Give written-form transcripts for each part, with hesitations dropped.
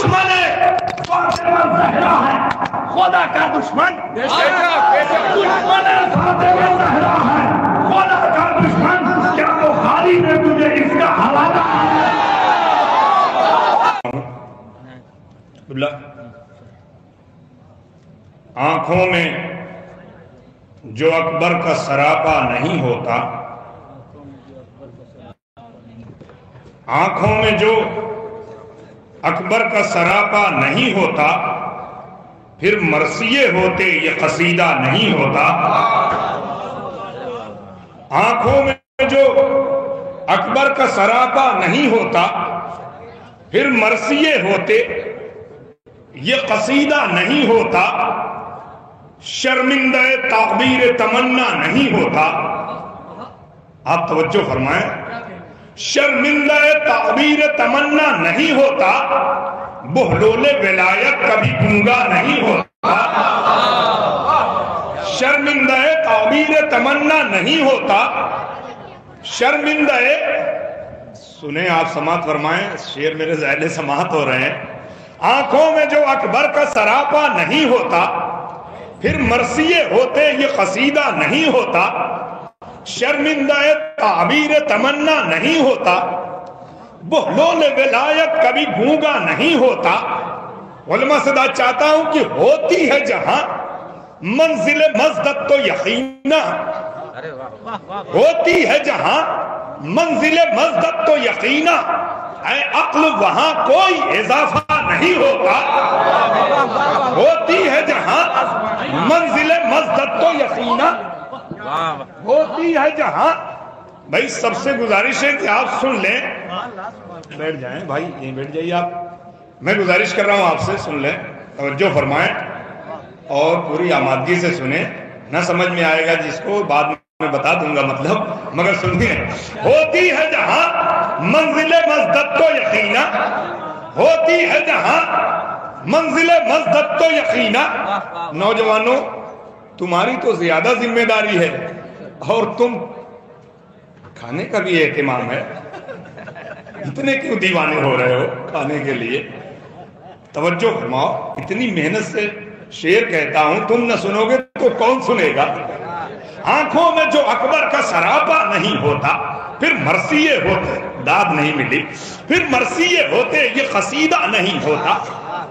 دشمن فاطمہ زہرا ہے، خدا کا دشمن دشمن فاطمہ زہرا ہے، خدا کا دشمن. کیا بخاری نے تجھے اس کا حوالہ آنکھوں میں جو اکبر کا سراپا نہیں ہوتا، آنکھوں میں جو اکبر کا سراپا نہیں ہوتا، پھر مرثیے ہوتے یہ قصیدہ نہیں ہوتا. آنکھوں میں جو اکبر کا سراپا نہیں ہوتا، پھر مرثیے ہوتے یہ قصیدہ نہیں ہوتا. شرمندہ تعبیر تمنا نہیں ہوتا. آپ توجہ فرمائیں، شرمندہ تعبیر تمنا نہیں ہوتا، بہلول ولایت کبھی گونگا نہیں ہوتا. شرمندہ تعبیر تمنا نہیں ہوتا، شرمندہ سنیں آپ سماعت فرمائیں، شعر میرے ذہن سماعت ہو رہے ہیں. آنکھوں میں جو اکبر کا سراپا نہیں ہوتا، پھر مرثیے ہوتے یہ قصیدہ نہیں ہوتا. شرمندہ تعبیر تمنا نہیں ہوتا، بہلول ولایت کبھی گونگا نہیں ہوتا. علماء صدا چاہتا ہوں کہ ہوتی ہے جہاں منزل مزدت تو یقینا، ہوتی ہے جہاں منزل مزدت تو یقینا، اے عقل وہاں کوئی اضافہ نہیں ہوتا. ہوتی ہے جہاں منزل مزدت تو یقینا، ہوتی ہے جہاں. بھائی سب سے گزارش ہے کہ آپ سن لیں، بیٹھ جائیں بھائی، یہیں بیٹھ جائیے آپ. میں گزارش کر رہا ہوں آپ سے سن لیں، توجہ فرمائیں اور پوری آمادگی سے سنیں. نہ سمجھ میں آئے گا جس کو بعد میں بتا دوں گا مطلب، مگر سنیے. ہوتی ہے جہاں منزل مزدت تو یقینا، ہوتی ہے جہاں منزل مزدت تو یقینا. نوجوانوں تمہاری تو زیادہ ذمہ داری ہے اور تم کھانے کا بھی اہتمام ہے. اتنے کیوں دیوانے ہو رہے ہو کھانے کے لیے؟ توجہ فرماؤ، اتنی محنت سے شعر کہتا ہوں، تم نہ سنو گے تو کون سنے گا؟ آنکھوں میں جو اکبر کا سراپا نہیں ہوتا، پھر مرثیے ہوتے، داد نہیں ملی، پھر مرثیے ہوتے یہ قصیدہ نہیں ہوتا.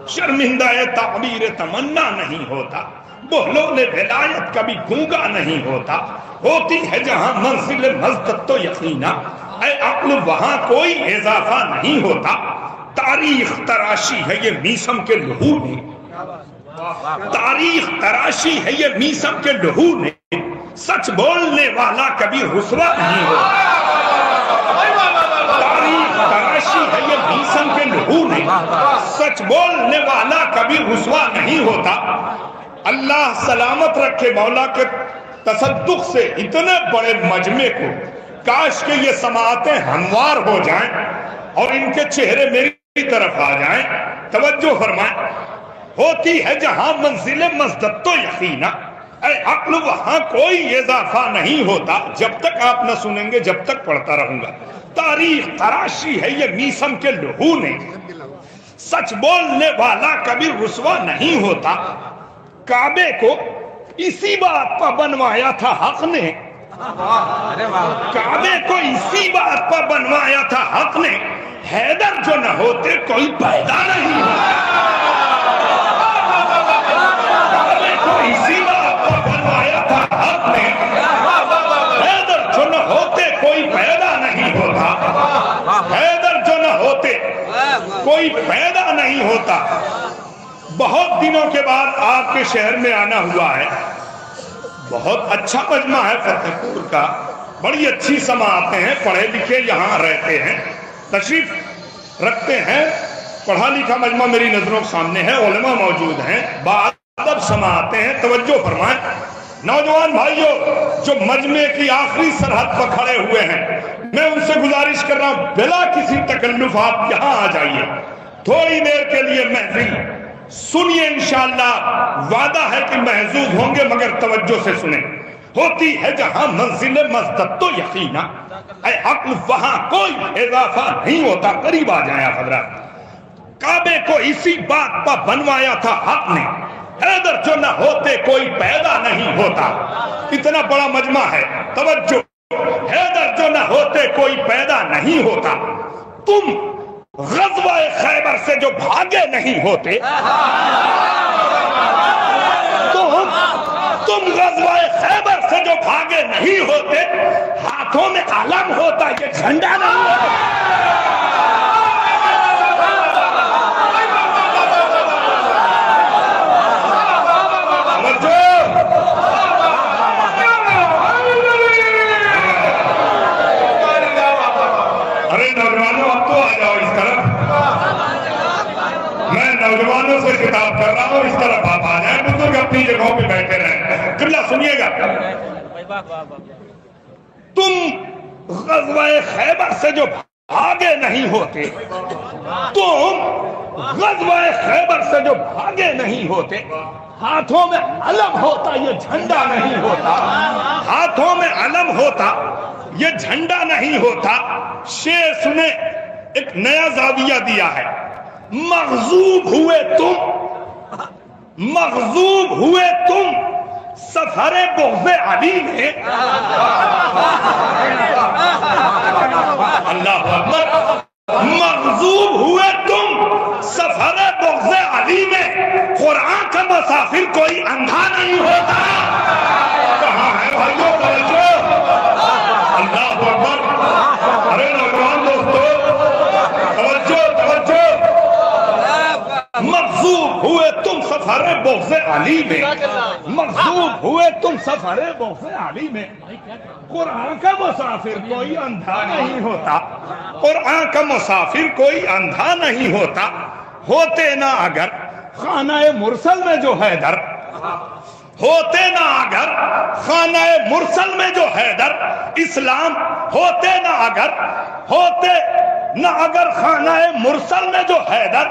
شرمندہ تعبیر تمنا نہیں ہوتا، بہلول ولایت کبھی گونگا نہیں ہوتا. ہوتی ہے جہاں منزل مزدت تو یقینا، اے عقل وہاں کوئی اضافہ نہیں ہوتا. تاریخ تراشی ہے یہ میسم کے لہو نے، تاریخ تراشی ہے یہ میسم کے لہو نے، سچ بولنے والا کبھی رسوا نہیں ہوتا. تاریخ تراشی ہے یہ میسم کے لہو نے، سچ بولنے والا کبھی رسوا نہیں ہوتا. اللہ سلامت رکھے مولا کے تصدق سے اتنے بڑے مجمع کو، کاش کہ یہ سماعتیں ہموار ہو جائیں اور ان کے چہرے میری طرف آ جائیں. توجہ فرمائیں. ہوتی ہے جہاں منزل مزدت تو یقینا، اے عقل وہاں کوئی اضافہ نہیں ہوتا. جب تک آپ نہ سنیں گے جب تک پڑھتا رہوں گا. تاریخ تراشی ہے یہ میسم کے لہو نے، سچ بولنے والا کبھی رسوا نہیں ہوتا. کعبے کو اسی بات پر بنوایا تھا حق نے، کعبے کو اسی بات پر بنوایا تھا حق نے، حیدر جو نہ ہوتے کوئی پیدا نہیں ہوتا. کعبے کو اسی بات پر بنوایا تھا حق نے، حیدر جو نہ ہوتے کوئی پیدا نہیں ہوتا. حیدر جو نہ ہوتے کوئی پیدا نہیں ہوتا. بہت دنوں کے بعد آپ کے شہر میں آنا ہوا ہے. بہت اچھا مجمع ہے فتح پور کا، بڑی اچھی سماعتیں ہیں، پڑھے لکھے یہاں رہتے ہیں، تشریف رکھتے ہیں. پڑھا لکھا مجمع میری نظروں کے سامنے ہے، علماء موجود ہیں، باادب سماعتیں ہیں. توجہ فرمائیں نوجوان بھائیوں جو مجمع کی آخری سرحد پر کھڑے ہوئے ہیں، میں ان سے گزارش کر رہا ہوں بلا کسی تکلف آپ یہاں آ جائیے. تھوڑی دیر کے لیے محفل سنیے، انشاءاللہ وعدہ ہے کہ محظوظ ہوں گے، مگر توجہ سے سنیں. ہوتی ہے جہاں منزل مزدت تو یقینا، اے عقل وہاں کوئی اضافہ نہیں ہوتا. قریب آ جائیں آپ حضرات. کعبے کو اسی بات پر بنوایا تھا حق نے، حیدر جو نہ ہوتے کوئی پیدا نہیں ہوتا. اتنا بڑا مجمع ہے، توجہ. حیدر جو نہ ہوتے کوئی پیدا نہیں ہوتا. تم غزوہ خیبر سے جو بھاگے نہیں ہوتے، تم غزوہ خیبر سے جو بھاگے نہیں ہوتے، ہاتھوں میں علم ہوتا، یہ جھنڈا نہیں ہوتا. نوجوانوں سے خطاب کر رہا ہوں، اس طرف آپ آ جائیں، بزرگ اپنی جگہوں پہ بیٹھے رہیں. قبلہ سنیے گا. تم غزوہ خیبر سے جو بھاگے نہیں ہوتے، تم غزوہ خیبر سے جو بھاگے نہیں ہوتے، ہاتھوں میں علم ہوتا، یہ جھنڈا نہیں ہوتا. ہاتھوں میں علم ہوتا، یہ جھنڈا نہیں ہوتا. شیخ سنے، ایک نیا زاویہ دیا ہے. مغضوب ہوئے تم سفر بغض علی میں. اللہ اکبر. مغضوب ہوئے تم سفر بغض علی میں. قرآن کا مسافر کوئی اندھا نہیں ہوتا. کہاں ہے بھائیو توجہ؟ اللہ اکبر. ارے نوجوان دوستو توجہ توجہ. مغضوب ہوئے تم سفر بغض علی میں. مغضوب ہوئے تم سفر بغض علی میں. قرآن کا مسافر کوئی اندھا نہیں ہوتا. قرآن کا مسافر کوئی اندھا نہیں ہوتا. ہوتے نہ اگر خانہ مرسل میں جو حیدر، ہوتے نہ اگر خانہ مرسل میں جو حیدر اسلام، ہوتے نہ اگر خانہ مرسل میں جو حیدر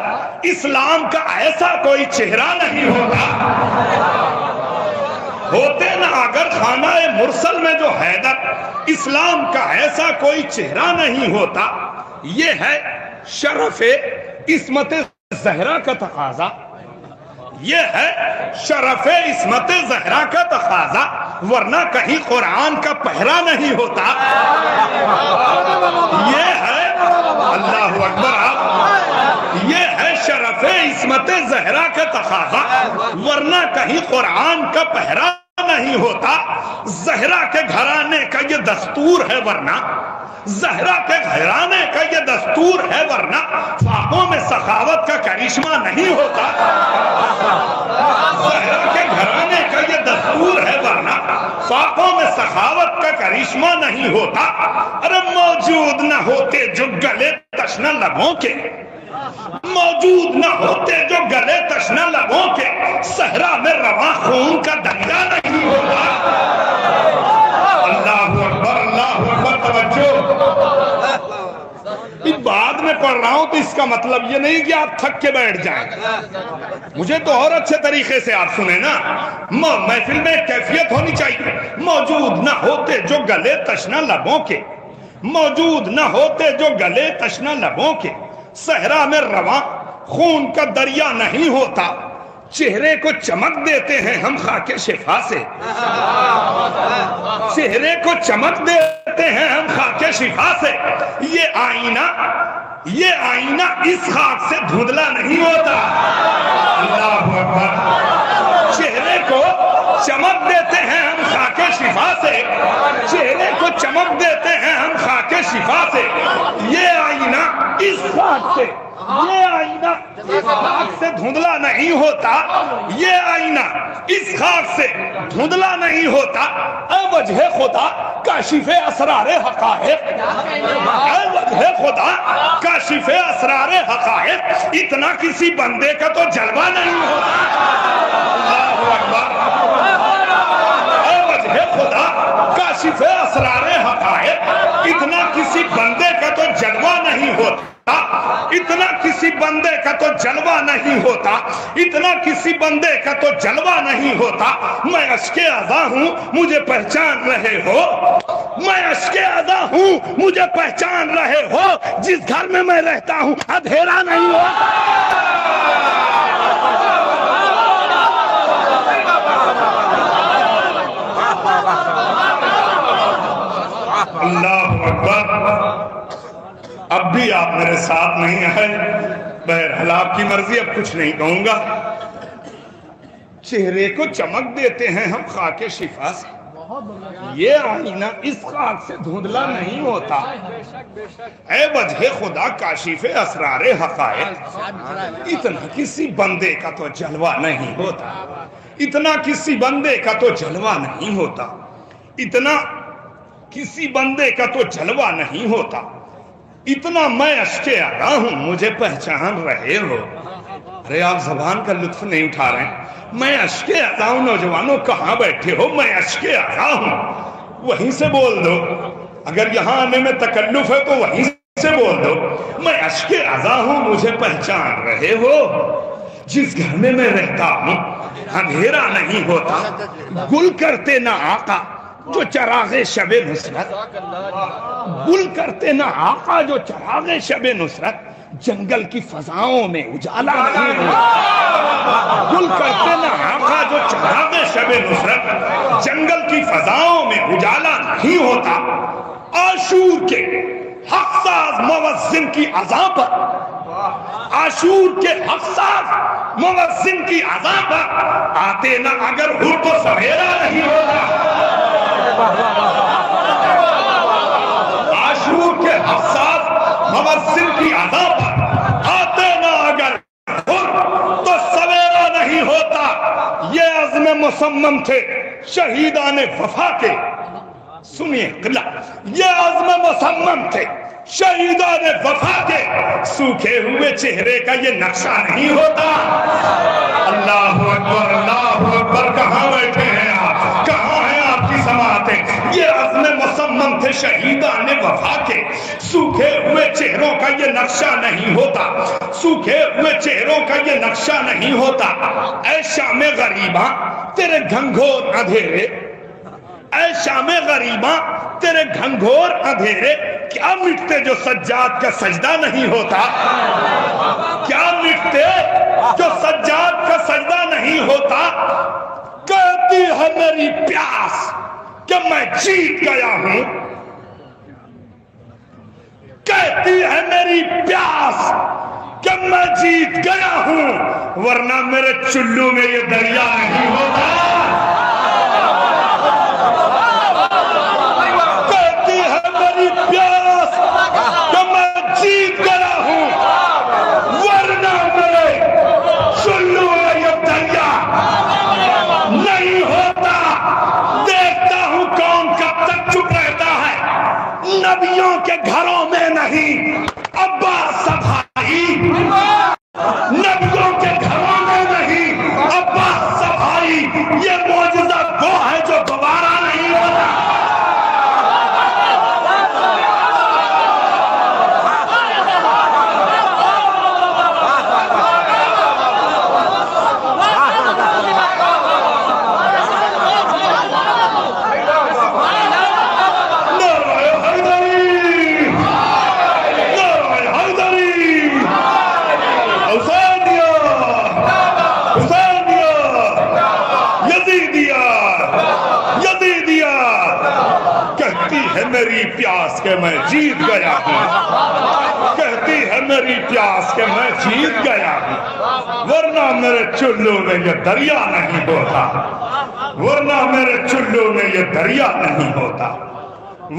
اسلام کا ایسا کوئی چہرہ نہیں ہوتا. ہوتے نہ اگر خانہ مرسل میں جو حیدر اسلام کا ایسا کوئی چہرہ نہیں ہوتا. یہ ہے شرف عصمت زہرا کا تقاضا. یہ ہے شرف عصمت زہرا کا تقاضا، ورنہ کہیں قرآن کا پہرا نہیں ہوتا. یہ ہے اللہ اکبر. یہ ہے شرف عصمت زہرا کا تقاضا، ورنہ کہیں قرآن کا پہرا نہیں ہوتا. زہرا کے گھرانے کا یہ دستور ہے، ورنہ زہرا کے گھرانے کا یہ دستور ہے، ورنہ فاقوں میں سخاوت کا کرشمہ نہیں ہوتا. زہرا کے گھرانے کا یہ دستور ہے، ورنہ فاقوں میں سخاوت کا کرشمہ نہیں ہوتا. ارے موجود نہ ہوتے جو گلے تشنہ لبوں کے، موجود نہ ہوتے جو گلے تشنہ لبوں کے، صحرا میں رواں خون کا دریا نہیں ہوتا. اللہ اکبر اللہ اکبر. توجہ. بعد میں پڑھ رہا ہوں تو اس کا مطلب یہ نہیں کہ آپ تھک کے بیٹھ جائیں. مجھے تو اور اچھے طریقے سے آپ سنیں نا. محفل میں کیفیت ہونی چاہیے. موجود نہ ہوتے جو گلے تشنہ لبوں کے، موجود نہ ہوتے جو گلے تشنہ لبوں کے، صحرا میں رواں خون کا دریا نہیں ہوتا. چہرے کو چمک دیتے ہیں ہم خاک شفا سے، چہرے کو چمک دیتے ہیں ہم خاک شفا سے. یہ آئینہ اس خاک سے دھندلا نہیں ہوتا. اللہ اکبر. چہرے کو چمک دیتے ہیں ہم خاک شفا سے، چہرے کو چمک دیتے ہیں ہم خاک شفا سے. یہ آئینہ اس خاک سے، یہ آئینہ اس خاک سے دھندلا نہیں ہوتا. یہ آئینہ اس خاک سے دھندلا نہیں ہوتا. اے وجہ خدا کاشف اسرار حقائق، اے وجہ خدا کاشف اسرار حقائق، اتنا کسی بندے کا تو جلوہ نہیں ہوتا. اللہ اکبر. اے وجہ خدا کاشف اسرار حقائق، اتنا کسی بندے کا تو جلوہ نہیں ہوتا. اتنا کسی بندے کا تو جلوہ نہیں ہوتا. اتنا کسی بندے کا تو جلوہ نہیں ہوتا. میں اشک اذا ہوں، مجھے پہچان رہے ہو. میں اشک اذا ہوں مجھے پہچان رہے ہو، جس گھر میں میں رہتا ہوں اندھیرا نہیں ہوتا۔ اللہ اکبر۔ اب بھی آپ میرے ساتھ نہیں آئے، بہرحال آپ کی مرضی، اب کچھ نہیں کہوں گا۔ چہرے کو چمک دیتے ہیں ہم خاک شفا سے، یہ آئینہ اس خاک سے دھندلا نہیں ہوتا۔ اے وجہ خدا کاشف اسرار حقائق، اتنا کسی بندے کا تو جلوہ نہیں ہوتا، اتنا کسی بندے کا تو جلوہ نہیں ہوتا، اتنا کسی بندے کا تو جلوہ نہیں ہوتا، اتنا میں اشک اذا ہوں مجھے پہچان رہے ہو۔ ارے آپ زبان کا لطف نہیں اٹھا رہے ہیں۔ میں اشک اذا ہوں، نوجوانوں کہاں بیٹھے ہو؟ میں اشک اذا ہوں، وہیں سے بول دو۔ اگر یہاں آنے میں تکلف ہے تو وہیں سے بول دو۔ میں اشک اذا ہوں مجھے پہچان رہے ہو، جس گھر میں میں رہتا ہوں اندھیرا نہیں ہوتا۔ گل کرتے نہ آقا جو چراغ شب نصرت، گل کرتے نہ آقا جو چراغ شب نصرت، جنگل کی فضاؤں میں اجالا نہیں ہوتا۔ گل کرتے نہ آقا جو چراغ شب نصرت، جنگل کی فضاؤں میں اجالا نہیں ہوتا۔ عاشور کے حق ساز موزن کی اذاں پر، عاشور کے حق ساز موزن کی اذاں پر آتے نہ اگر ہو تو سویرا نہیں ہوتا۔ عاشور کے حق ساز موزن کی اذاں پر آتے نہ اگر ہو تو سویرا نہیں ہوتا۔ یہ عزم مصمم تھے شہیدان وفا کے، سنیے قلعہ، یہ عزم مصمم تھے شہیدان وفا کے، سوکھے ہوئے چہرے کا یہ نقشہ نہیں ہوتا۔ اللہ اکبر، اللہ اکبر۔ کہاں بیٹھے ہیں آپ؟ کہاں ہیں آپ کی سماعتیں؟ یہ عزم مصمم تھے شہیدان وفا کے، سوکھے ہوئے چہروں کا یہ نقشہ نہیں ہوتا، سوکھے ہوئے چہروں کا یہ نقشہ نہیں ہوتا۔ اے شام غریباں تیرے گھنگھور اندھیرے، اے شام غریباں تیرے گھنگھور اندھیرے کیا مٹتے جو سجاد کا سجدہ نہیں ہوتا؟ کیا مٹتے جو سجاد کا سجدہ نہیں ہوتا؟ کہتی ہے میری پیاس کہ میں جیت گیا ہوں، کہتی ہے میری پیاس کہ میں جیت گیا ہوں، ورنہ میرے چلو میں یہ دریا نہیں ہوتا۔ کہتی ہے میری پیاس کہ میں جیت گیا ہوں، ورنہ میرے چلو میں یہ دریا نہیں ہوتا۔ دیکھتا ہوں کون کب تک چپ رہتا ہے، نبیوں کے گھروں میں نہیں عباس بھائی، نبیوں کے گھروں میں نہیں عباس بھائی۔ یہ معجزہ وہ ہے جو دوبارہ نہیں ہوتا۔ میری پیاس کہ میں جیت گیا ہوں، کہتی ہے میری پیاس کہ میں جیت گیا ہوں، ورنہ میرے چلو میں یہ دریا نہیں ہوتا، ورنہ میرے چلو میں یہ دریا نہیں ہوتا،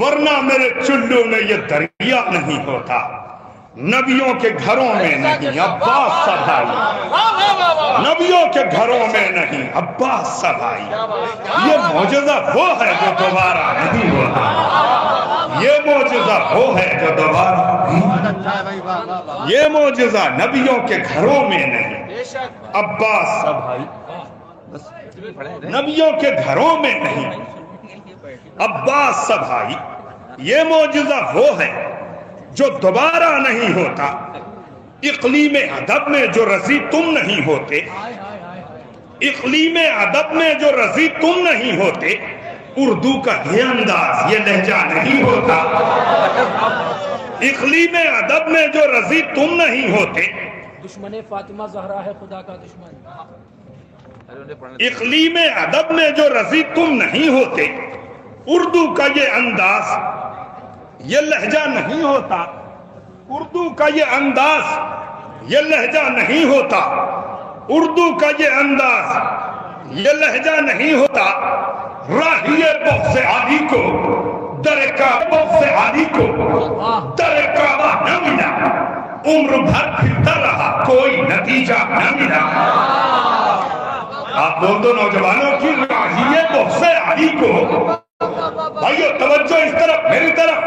ورنہ میرے چلو میں یہ دریا نہیں ہوتا۔ نبیوں کے گھروں میں نہیں عباس سبھائی، نبیوں کے گھروں میں نہیں عباس سبھائی۔ یہ معجزہ وہ ہے جو دوبارہ نہیں ہوتا، یہ معجزہ وہ ہے جو دوبارہ نہیں، یہ معجزہ نبیوں کے گھروں میں نہیں عباس سبھائی، نبیوں کے گھروں میں نہیں عباس سبھائی۔ یہ معجزہ وہ ہے جو دوبارہ نہیں ہوتا۔ اقلیم ادب میں جو رضی تم نہیں ہوتے، اقلیم ادب میں جو رضی تم نہیں ہوتے، اردو کا یہ انداز، یہ لہجہ نہیں ہوتا۔ اقلیم ادب میں جو رضی تم نہیں ہوتے، دشمن فاطمہ زہرا ہے خدا کا دشمن۔ اقلیم ادب میں جو رضی تم نہیں ہوتے، اردو کا یہ انداز، یہ لہجہ نہیں ہوتا۔ اردو کا یہ انداز، یہ لہجہ نہیں ہوتا۔ اردو کا یہ انداز، یہ لہجہ نہیں ہوتا۔ راہی بغض عالی کو در بغض عالی کو در کعبہ نہ ملا، عمر بھر پھرتا رہا کوئی نتیجہ نہ ملا۔ آپ بول دو نوجوانوں کی راہی بغض عالی کو، بھائیو توجہ اس طرف میری طرف،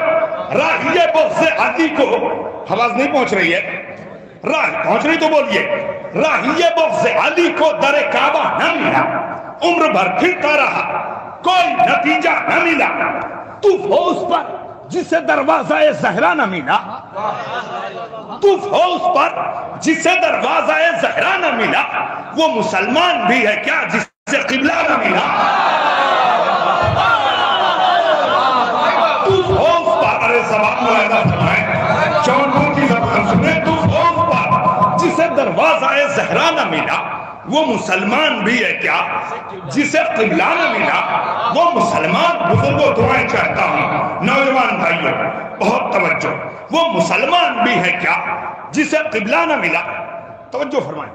راہی بغض عالی کو، آواز نہیں پہنچ رہی ہے، راہ پہنچ رہی تو بولیے، راہی بغض عالی کو در کعبہ نہ ملا، عمر بھر پھرتا رہا کوئی نتیجہ نہ ملا۔ تو ہو اس پر جسے دروازہ زہرا نہ ملا، تو ہو اس پر جسے دروازہ زہرا نہ ملا، وہ مسلمان بھی ہے کیا جسے قبلہ نہ ملا؟ تو ہو اس پر، ارے زبان ملاحظہ فرمائیں، چونٹوں کی زبان سنیں، تو ہو اس پر جسے دروازہ زہرا نہ ملا، وہ مسلمان بھی ہے کیا جسے قبلہ نہ ملا؟ وہ مسلمان، بزرگوں دعائیں چاہتا ہوں نوجوان بھائیوں بہت توجہ، وہ مسلمان بھی ہے کیا جسے قبلہ نہ ملا؟ توجہ فرمائیں،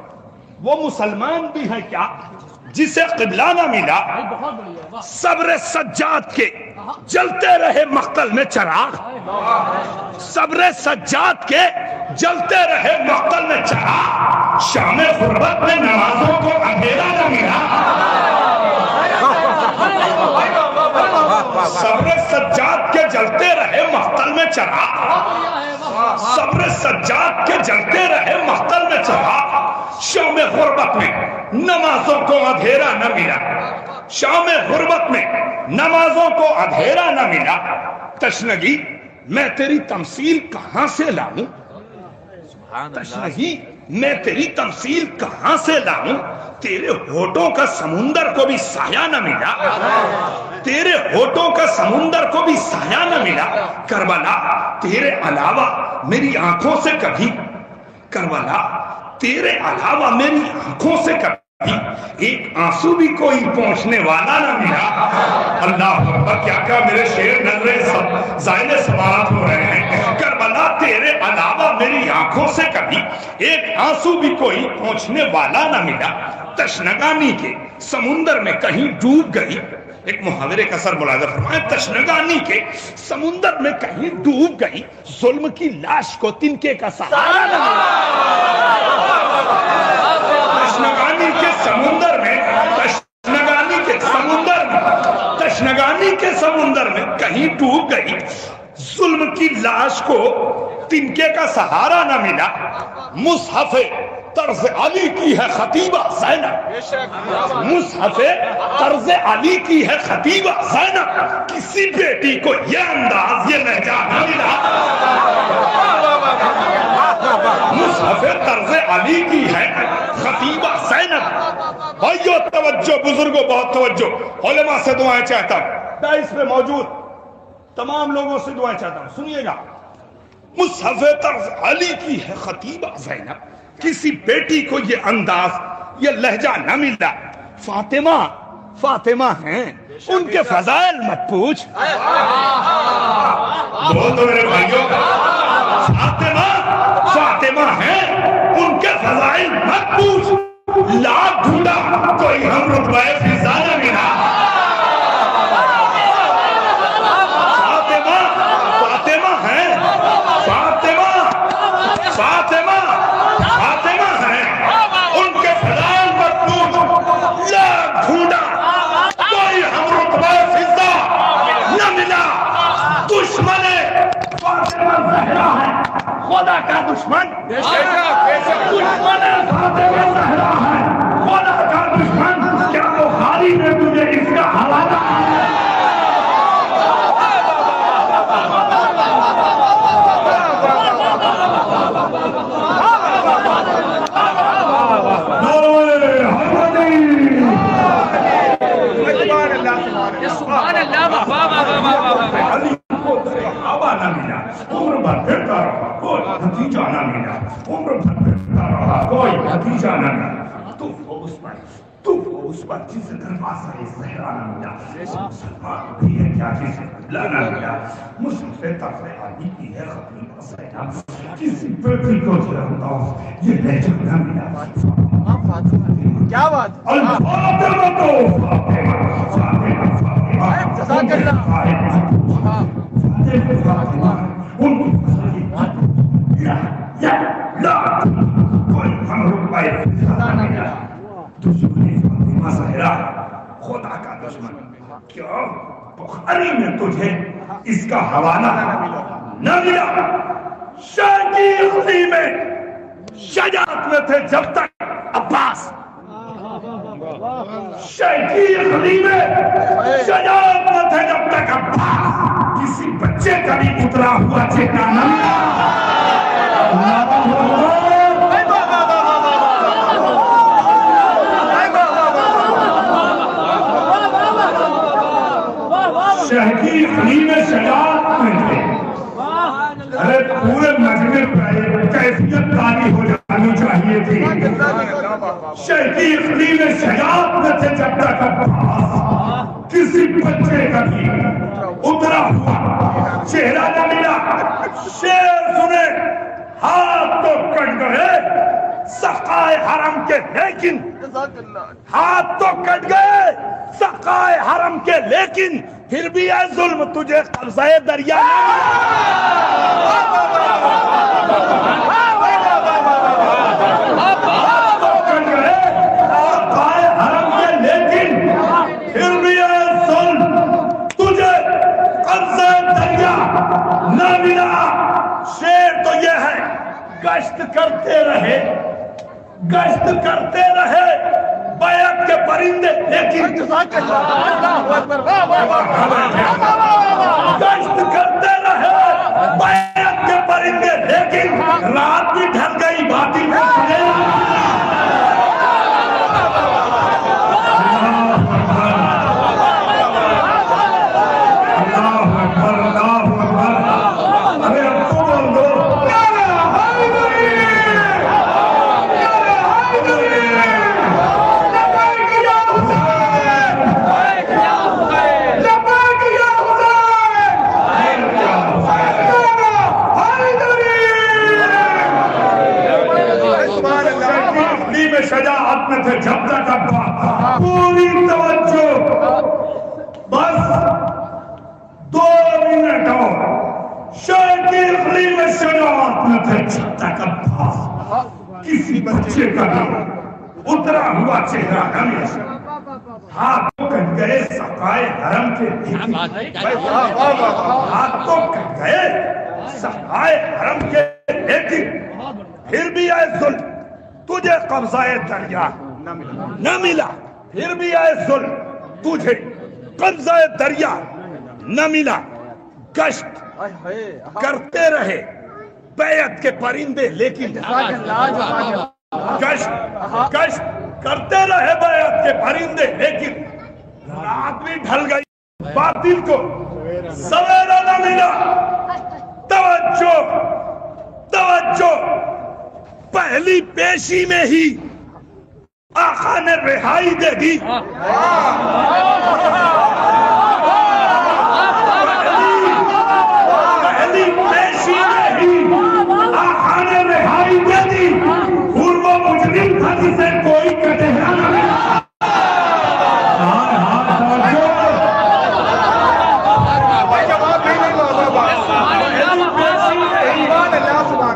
وہ مسلمان بھی ہے کیا جسے قبلہ نہ ملا؟ صبر سجاد کے جلتے رہے مقتل میں چراغ، صبر سجاد کے جلتے رہے مقتل میں چراغ، شام غربت میں نمازوں کو اندھیرا نہ ملا۔ صبر سجاد کے جلتے رہے مقتل میں چراغ، صبر سجاد کے جلتے رہے مقتل میں چراغ، شام غربت میں نمازوں کو اندھیرا نہ ملا، شام غربت میں نمازوں کو اندھیرا نہ ملا۔ تشنگی میں تیری تمثیل کہاں سے لاؤں، تشنگی میں تیری تمثیل کہاں سے لاؤں، تیرے ہونٹوں کا سمندر کو بھی سایہ نہ ملا، تیرے ہونٹوں کا سمندر کو بھی سایہ نہ ملا۔ کربلا تیرے علاوہ میری آنکھوں سے کبھی، کربلا تیرے علاوہ میری آنکھوں سے کبھی ایک آنسو بھی کوئی پہنچنے والا نہ ملا۔ اللہ اکبر، کیا کیا میرے شعر نظریں زائل سماعت ہو رہے ہیں۔ کربلا تیرے علاوہ میری آنکھوں سے کبھی ایک آنسو بھی کوئی پہنچنے والا نہ ملا۔ تشنگانی کے سمندر میں کہیں ڈوب گئی، ایک محاورے کا سر ملاحظہ فرمائیں، تشنگانی کے سمندر میں کہیں ڈوب گئی، ظلم کی لاش کو تنکے کا سہارا نہ ملا۔ تشنگانی کے سمندر میں، تشنگانی کے سمندر میں، تشنگانی کے سمندر میں کہیں ڈوب گئی، ظلم کی لاش کو تنکے کا سہارا نہ ملا۔ مصحف طرز علی کی ہے خطیبہ زینب، مصحف طرز علی کی ہے خطیبہ زینب، کسی بیٹی کو یہ انداز، یہ لہجہ نہ ملا۔ مصحف طرز علی کی ہے خطیبہ زینب۔ بھائیو توجہ، بزرگوں بہت توجہ، علماء سے دعائیں چاہتا ہوں، دائس پہ موجود تمام لوگوں سے دعائیں چاہتا ہوں، سنیے گا۔ مصحف طرز علی کی ہے خطیبہ زینب، کسی بیٹی کو یہ انداز، یہ لہجہ نہ ملا۔ فاطمہ، فاطمہ ہیں، ان کے فضائل مت پوچھ۔ بول دو میرے بھائیوں، فاطمہ، فاطمہ ہیں، ان کے فضائل مت پوچھ۔ لاکھ ڈھونڈا کوئی ہم رتبہ فضا نہ ملا۔ فاطمہ، فاطمہ ہیں، فاطمہ، فاطمہ، فاطمہ ہیں، ان کے فضائل مت پوچھ۔ لاکھ ڈھونڈا کوئی ہم رتبہ فضا نہ ملا۔ دشمن فاطمہ زہرا ہے خدا کا دشمن، دشمن فاطمہ زہرا ہے خدا کا دشمن۔ کیا بخاری میں تجھے اس کا حوالہ ہے؟ سبحان اللہ علی کو صحابہ نہ ملا، عمر بھر پھرتا رہا، کوئی نتیجہ نہ ملا، عمر بھر پھرتا رہا، کوئی نتیجہ نہ ملا، تو اس پر جسے دروازہ صحرا نہ ملا، مسلمان بھی ہے کیا جسے قبلہ نہ ملا، مسلم سے تفریح علی کی ہے خطری مسئلہ، کسی پرتی کو جرمتا ہوں یہ لہجہ نہ ملا، کیا بات الفاتحہ تو فاتحہ جزاک اللہ ان کی لا کوئی ہم رکھائے نہ ملا، دشمنی فاطمہ زہرا خدا کا دشمن، کیوں بخاری میں تجھے اس کا حوالہ نہ ملا؟ شاہ کی اخلی میں شجاعت میں تھے جب تک عباس، شاہ کی اخلی میں شجاعت میں تھے جب تک عباس، کسی بچے کا بھی اترا ہوا چہرہ نہ ملا۔ شاہ کی اخلی میں شجاعت میں تھے، ارے پورے مجمع پر کیفیت تاری ہو جانی چاہیے تھی۔ شاہ کی اخلی میں شجاعت میں تھے جب تک عباس، کسی بچے کا بھی اترا ہوا چہرہ نہ ملا۔ شعر سنے، ہاتھ تو کٹ گئے سقائے حرم کے، لیکن ہاتھ تو کٹ گئے سقائے حرم کے، لیکن پھر بھی اے ظلم تجھے قبضہ دریا نہ سقائے حرم کے، لیکن پھر بھی اے ظلم تجھے قبضہ دریا نہ ملا۔ شعر تو یہ ہے، گشت کرتے رہے بیعت کے پرندے، لیکن گشت کرتے رہے بیعت کے پرندے، لیکن رات بھی ڈھل گئی باطل میں شجاعت میں تھے جب تک عباس، پوری توجہ، بس 2 منٹ اور۔ شاہ کی اخلی میں شجاعت میں تھے جب تک عباس، کسی بچے کا بھی اترا ہوا چہرہ نہ ملا۔ ہاتھ تو کٹ گئے سقائے حرم کے، ہاتھ تو کٹ گئے سقائے حرم کے، لیکن پھر بھی اے ظلم تجھے قبضہ دریا نہ ملا، پھر بھی اے ظلم تجھے قبضہ دریا نہ ملا۔ گشت کرتے رہے بیعت کے پرندے، لیکن گشت کرتے رہے بیعت کے پرندے، لیکن رات بھی ڈھل گئی باطل کو سویرا نہ ملا۔ توجہ پہلی پیشی میں ہی آقا نے رہائی دے دی، پہلی پیشی میں ہی آقا نے رہائی دے دی، اور وہ مجرم تھا جسے کوئی کٹہرا نہ ملا۔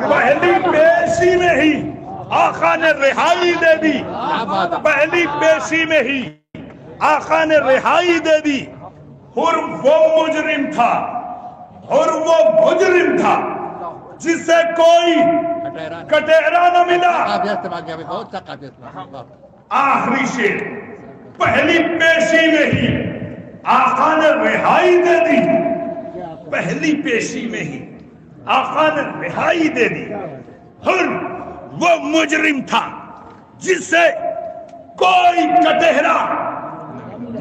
پہلی پیشی میں ہی آقا نے رہائی دے دی، پہلی پیشی میں ہی آقا نے رہائی دے دی، اور وہ مجرم تھا جسے کوئی کٹہرا نہ ملا۔ آخری شعر، پہلی پیشی میں ہی آقا نے رہائی دے دی، پہلی پیشی میں ہی آقا نے رہائی دے دی، اور وہ مجرم تھا جسے کوئی کٹہرا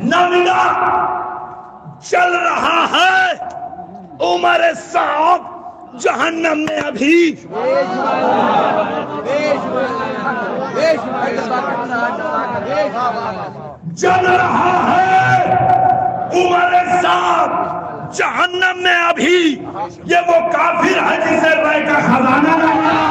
نہ ملا۔ چل رہا ہے عمر صاحب جہنم میں ابھی. چل رہا ہے عمر صاحب جہنم میں ابھی. یہ وہ کافر ہے جسے رے کا خزانہ نہ ملا.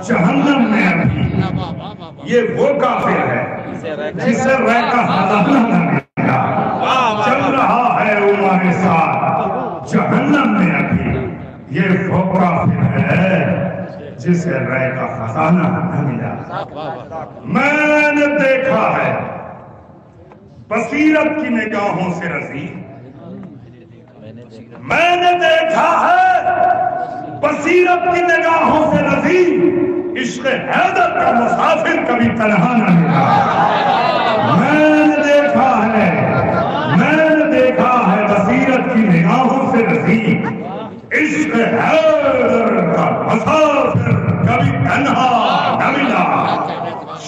جہنم میں ابھی یہ وہ کافر ہے جسے رے کا خزانہ نہ ملا. چل رہا ہے عمر ساتھ جہنم میں ابھی. یہ وہ کافر ہے جسے رے کا خزانہ نہ ملا. میں نے دیکھا ہے بصیرت کی نگاہوں سے رسی. میں نے دیکھا ہے بصیرت کی نگاہوں سے رسی. عشق حیدر کا مسافر کبھی تنہا نہ ملا. میں نے دیکھا ہے بصیرت کی نگاہوں سے رسی. عشق حیدر کا مسافر کبھی تنہا نہ ملا.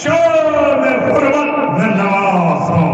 شام غربت میں نوازوں